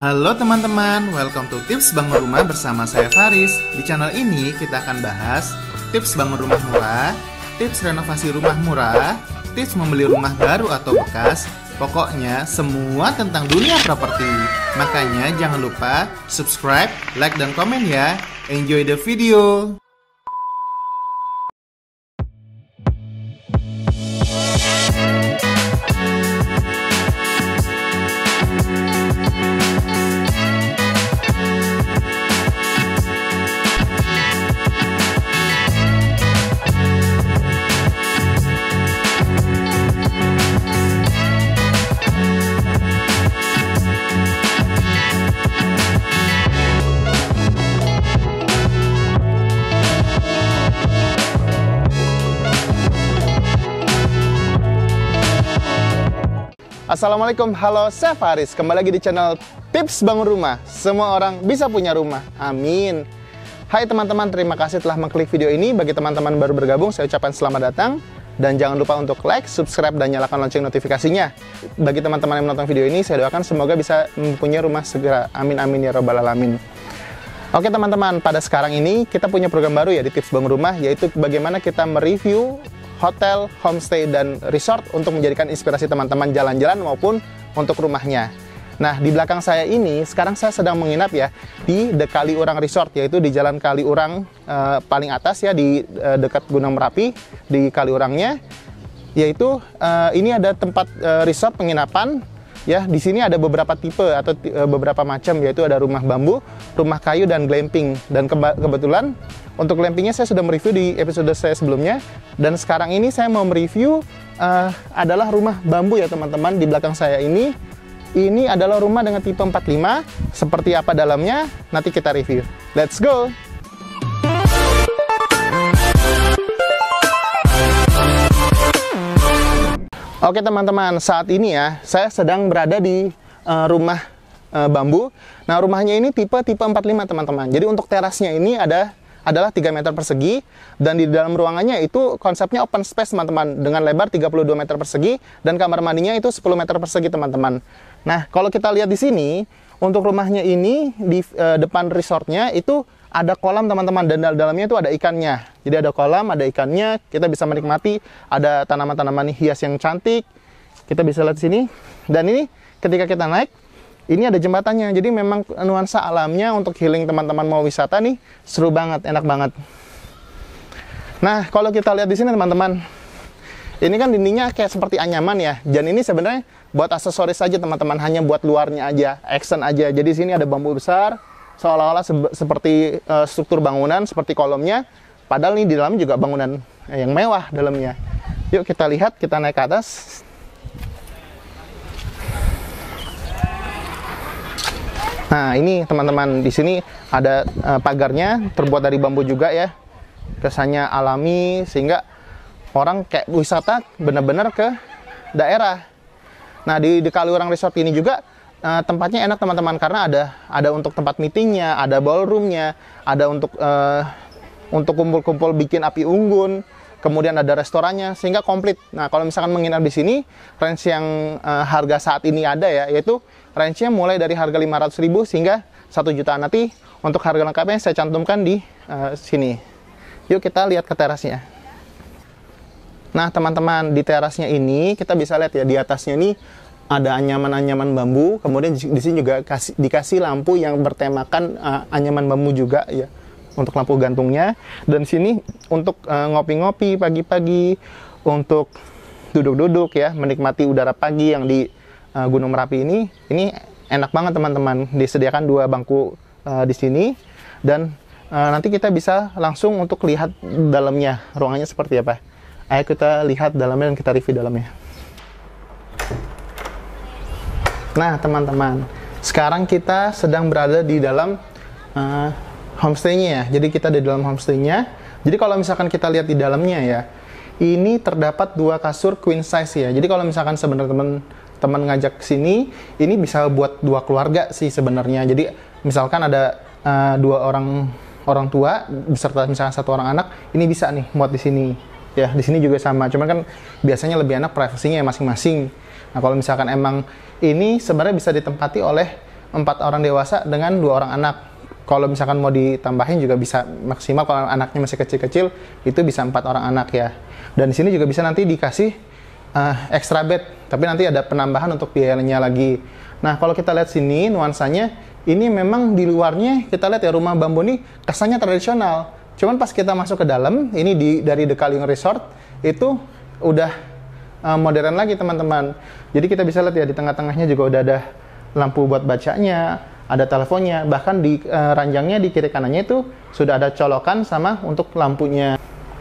Halo teman-teman, welcome to Tips Bangun Rumah bersama saya Faris. Di channel ini kita akan bahas tips bangun rumah murah, tips renovasi rumah murah, tips membeli rumah baru atau bekas, pokoknya semua tentang dunia properti. Makanya jangan lupa subscribe, like, dan komen ya. Enjoy the video! Assalamualaikum, halo, saya Faris. Kembali lagi di channel Tips Bangun Rumah. Semua orang bisa punya rumah, amin. Hai teman-teman, terima kasih telah mengklik video ini. Bagi teman-teman baru bergabung, saya ucapkan selamat datang. Dan jangan lupa untuk like, subscribe, dan nyalakan lonceng notifikasinya. Bagi teman-teman yang menonton video ini, saya doakan semoga bisa mempunyai rumah segera. Amin, amin, ya robbal alamin. Oke teman-teman, pada sekarang ini kita punya program baru ya di Tips Bangun Rumah, yaitu bagaimana kita mereview hotel, homestay, dan resort untuk menjadikan inspirasi teman-teman jalan-jalan maupun untuk rumahnya. Nah, di belakang saya ini, sekarang saya sedang menginap ya di The Kaliurang Resort, yaitu di Jalan Kaliurang paling atas ya, di dekat Gunung Merapi, di Kaliurangnya. Yaitu ini ada tempat resort penginapan. Ya, di sini ada beberapa tipe atau beberapa macam, yaitu ada rumah bambu, rumah kayu, dan glamping. Dan kebetulan untuk glampingnya saya sudah mereview di episode saya sebelumnya. Dan sekarang ini saya mau mereview adalah rumah bambu ya teman-teman. Di belakang saya ini adalah rumah dengan tipe 45. Seperti apa dalamnya, nanti kita review. Let's go! Oke teman-teman, saat ini ya, saya sedang berada di rumah bambu. Nah, rumahnya ini tipe 45 teman-teman. Jadi untuk terasnya ini adalah 3 meter persegi. Dan di dalam ruangannya itu konsepnya open space teman-teman. Dengan lebar 32 meter persegi. Dan kamar mandinya itu 10 meter persegi teman-teman. Nah, kalau kita lihat di sini, untuk rumahnya ini, di depan resortnya itu ada kolam teman-teman, dan dalamnya itu ada ikannya. Jadi ada kolam, ada ikannya, kita bisa menikmati, ada tanaman-tanaman hias yang cantik. Kita bisa lihat di sini. Dan ini ketika kita naik, ini ada jembatannya. Jadi memang nuansa alamnya untuk healing teman-teman mau wisata nih, seru banget, enak banget. Nah, kalau kita lihat di sini teman-teman, ini kan dindingnya kayak seperti anyaman ya. Dan ini sebenarnya buat aksesoris aja teman-teman, hanya buat luarnya aja, accent aja. Jadi sini ada bambu besar, seolah-olah seperti struktur bangunan, seperti kolomnya. Padahal ini di dalam juga bangunan yang mewah dalamnya. Yuk kita lihat, kita naik ke atas. Nah ini teman-teman, di sini ada pagarnya, terbuat dari bambu juga ya. Kesannya alami, sehingga orang kayak wisata benar-benar ke daerah. Nah di Kaliurang Resort ini juga tempatnya enak teman-teman, karena ada untuk tempat meetingnya, ada ballroomnya, ada untuk kumpul-kumpul bikin api unggun, kemudian ada restorannya, sehingga komplit. Nah kalau misalkan menginap di sini, range yang harga saat ini ada ya, yaitu range-nya mulai dari harga 500.000 hingga 1 jutaan. Nanti untuk harga lengkapnya saya cantumkan di sini. Yuk kita lihat ke terasnya. Nah teman-teman, di terasnya ini kita bisa lihat ya, di atasnya ini ada anyaman-anyaman bambu, kemudian di sini juga dikasih lampu yang bertemakan anyaman bambu juga ya, untuk lampu gantungnya. Dan sini untuk ngopi-ngopi pagi-pagi, untuk duduk-duduk ya, menikmati udara pagi yang di Gunung Merapi ini enak banget teman-teman. Disediakan 2 bangku di sini, dan nanti kita bisa langsung untuk lihat dalamnya, ruangannya seperti apa. Ayo kita lihat dalamnya dan kita review dalamnya. Nah teman-teman, sekarang kita sedang berada di dalam homestay-nya ya. Jadi kita di dalam homestay-nya. Jadi kalau misalkan kita lihat di dalamnya ya, ini terdapat 2 kasur queen size ya. Jadi kalau misalkan sebenarnya teman-teman ngajak ke sini, ini bisa buat 2 keluarga sih sebenarnya. Jadi misalkan ada 2 orang tua beserta misalkan 1 orang anak, ini bisa nih muat di sini. Ya, di sini juga sama. Cuman kan biasanya lebih enak privasinya masing-masing. Nah, kalau misalkan emang ini sebenarnya bisa ditempati oleh 4 orang dewasa dengan 2 orang anak. Kalau misalkan mau ditambahin juga bisa maksimal, kalau anaknya masih kecil-kecil itu bisa 4 orang anak ya. Dan di sini juga bisa nanti dikasih extra bed, tapi nanti ada penambahan untuk biayanya lagi. Nah, kalau kita lihat sini nuansanya, ini memang di luarnya kita lihat ya rumah bambu ini kesannya tradisional. Cuman pas kita masuk ke dalam, ini dari The Kalibung Resort itu udah modern lagi teman-teman. Jadi kita bisa lihat ya di tengah-tengahnya juga udah ada lampu buat bacanya, ada teleponnya, bahkan di ranjangnya di kiri kanannya itu sudah ada colokan sama untuk lampunya.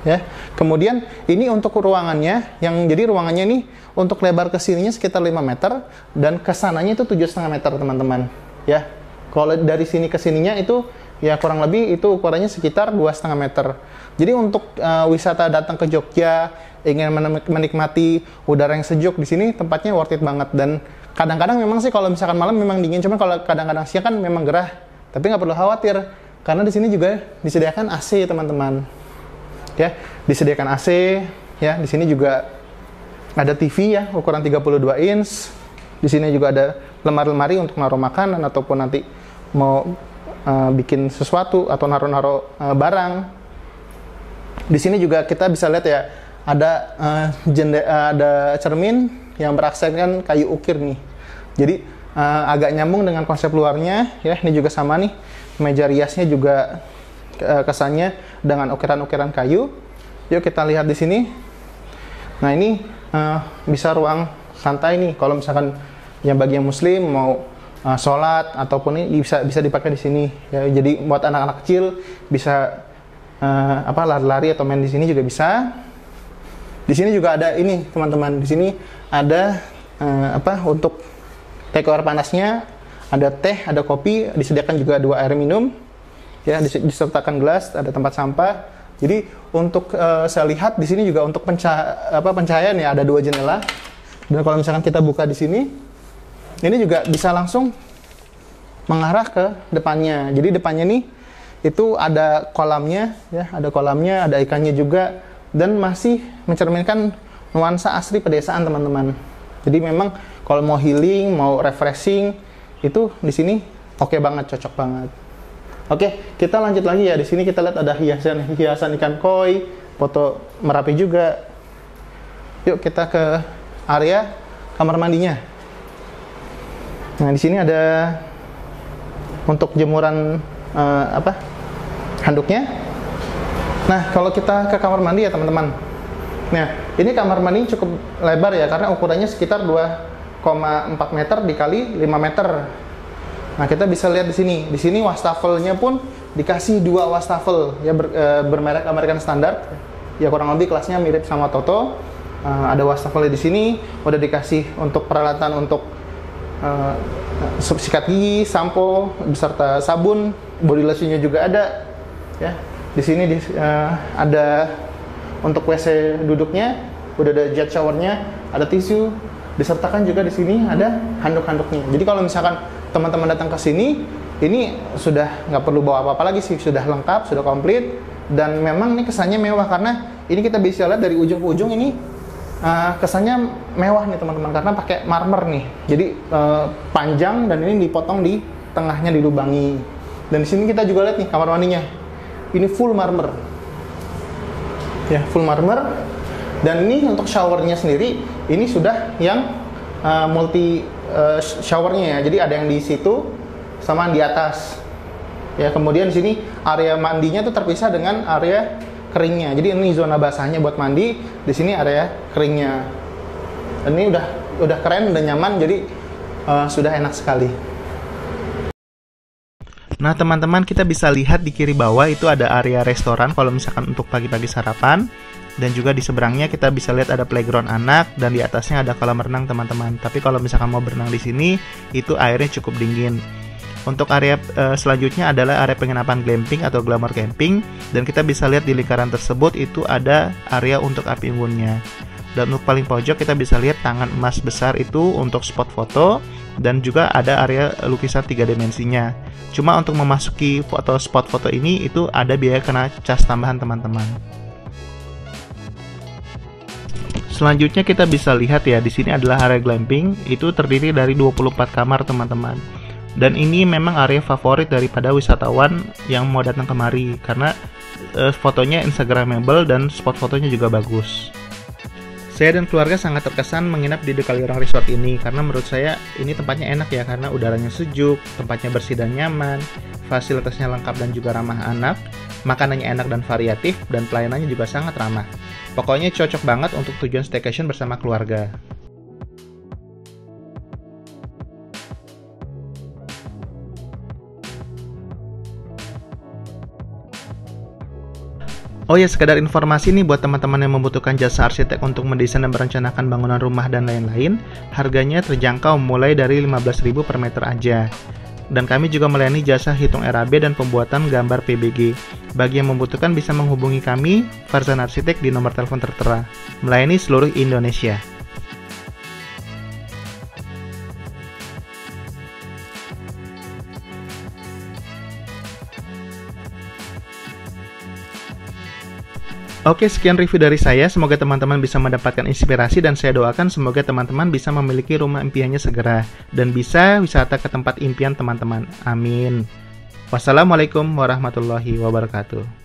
Ya, kemudian ini untuk ruangannya, jadi ruangannya ini untuk lebar ke sininya sekitar 5 meter dan kesananya itu 7,5 meter teman-teman. Ya, kalau dari sini ke sininya itu ya kurang lebih itu ukurannya sekitar 2,5 meter. Jadi untuk wisata datang ke Jogja, ingin menikmati udara yang sejuk di sini tempatnya worth it banget. Dan kadang-kadang memang sih kalau misalkan malam memang dingin, cuma kalau kadang-kadang siang kan memang gerah. Tapi nggak perlu khawatir karena di sini juga disediakan AC teman-teman. Ya, disediakan AC, ya. Di sini juga ada TV ya, ukuran 32 inch. Di sini juga ada lemari-lemari untuk naruh makanan ataupun nanti mau bikin sesuatu atau naruh-naruh barang. Di sini juga kita bisa lihat ya, ada cermin yang beraksenkan kayu ukir nih. Jadi agak nyambung dengan konsep luarnya ya. Ini juga sama nih, meja riasnya juga kesannya dengan ukiran-ukiran kayu. Yuk kita lihat di sini. Nah ini bisa ruang santai nih. Kalau misalkan yang bagi yang muslim mau sholat ataupun ini bisa dipakai di sini. Ya, jadi buat anak-anak kecil bisa lari-lari atau main di sini juga bisa. Di sini juga ada ini teman-teman. Di sini ada untuk take air panasnya, ada teh, ada kopi, disediakan juga 2 air minum. Ya, disertakan gelas, ada tempat sampah. Jadi untuk saya lihat di sini juga untuk pencahayaan ya, ada 2 jendela. Dan kalau misalkan kita buka di sini, ini juga bisa langsung mengarah ke depannya. Jadi depannya nih itu ada kolamnya ya, ada ikannya juga dan masih mencerminkan nuansa asli pedesaan teman-teman. Jadi memang kalau mau healing, mau refreshing itu di sini oke banget, cocok banget. Oke, kita lanjut lagi ya. Di sini kita lihat ada hiasan ikan koi, foto Merapi juga. Yuk kita ke area kamar mandinya. Nah, di sini ada untuk jemuran handuknya. Nah, kalau kita ke kamar mandi ya teman-teman. Nah, ini kamar mandi cukup lebar ya karena ukurannya sekitar 2,4 meter dikali 5 meter. Nah, kita bisa lihat di sini. Di sini wastafelnya pun dikasih 2 wastafel ya bermerek American Standard. Ya kurang lebih kelasnya mirip sama Toto. Ada wastafelnya di sini. Udah dikasih untuk peralatan untuk sikat gigi, sampo beserta sabun, body lotionnya juga ada. Ya. Di sini ada untuk WC duduknya, udah ada jet showernya, ada tisu. Disertakan juga di sini ada handuk-handuknya. Jadi kalau misalkan teman-teman datang ke sini, ini sudah nggak perlu bawa apa-apa lagi sih, sudah lengkap, sudah komplit, dan memang ini kesannya mewah karena ini kita bisa lihat dari ujung ke ujung ini kesannya mewah nih teman-teman karena pakai marmer nih. Jadi panjang dan ini dipotong di tengahnya dilubangi. Dan di sini kita juga lihat nih kamar mandinya, ini full marmer, ya full marmer. Dan ini untuk showernya sendiri, ini sudah yang multi showernya ya. Jadi ada yang di situ sama di atas. Ya, kemudian di sini area mandinya tuh terpisah dengan area keringnya. Jadi ini zona basahnya buat mandi, di sini area keringnya. Dan ini udah keren, udah nyaman, jadi sudah enak sekali. Nah teman-teman, kita bisa lihat di kiri bawah itu ada area restoran kalau misalkan untuk pagi-pagi sarapan. Dan juga di seberangnya kita bisa lihat ada playground anak dan di atasnya ada kolam renang teman-teman. Tapi kalau misalkan mau berenang di sini, itu airnya cukup dingin. Untuk area selanjutnya adalah area penginapan glamping atau glamour camping. Dan kita bisa lihat di lingkaran tersebut itu ada area untuk api unggunnya. Dan untuk paling pojok kita bisa lihat tangan emas besar itu untuk spot foto. Dan juga ada area lukisan 3 dimensinya. Cuma untuk memasuki spot foto ini itu ada biaya kena cas tambahan teman-teman. Selanjutnya kita bisa lihat ya, di sini adalah area glamping, itu terdiri dari 24 kamar teman-teman. Dan ini memang area favorit daripada wisatawan yang mau datang kemari karena fotonya instagramable dan spot fotonya juga bagus. Saya dan keluarga sangat terkesan menginap di The Kaliurang Resort ini karena menurut saya ini tempatnya enak ya, karena udaranya sejuk, tempatnya bersih dan nyaman, fasilitasnya lengkap dan juga ramah anak, makanannya enak dan variatif, dan pelayanannya juga sangat ramah. Pokoknya cocok banget untuk tujuan staycation bersama keluarga. Oh ya, sekedar informasi nih buat teman-teman yang membutuhkan jasa arsitek untuk mendesain dan merencanakan bangunan rumah dan lain-lain, harganya terjangkau mulai dari 15.000 per meter aja. Dan kami juga melayani jasa hitung RAB dan pembuatan gambar PBG. Bagi yang membutuhkan bisa menghubungi kami, Farzan Arsitek, di nomor telepon tertera. Melayani seluruh Indonesia. Oke, sekian review dari saya. Semoga teman-teman bisa mendapatkan inspirasi dan saya doakan semoga teman-teman bisa memiliki rumah impiannya segera dan bisa wisata ke tempat impian teman-teman. Amin. Wassalamualaikum warahmatullahi wabarakatuh.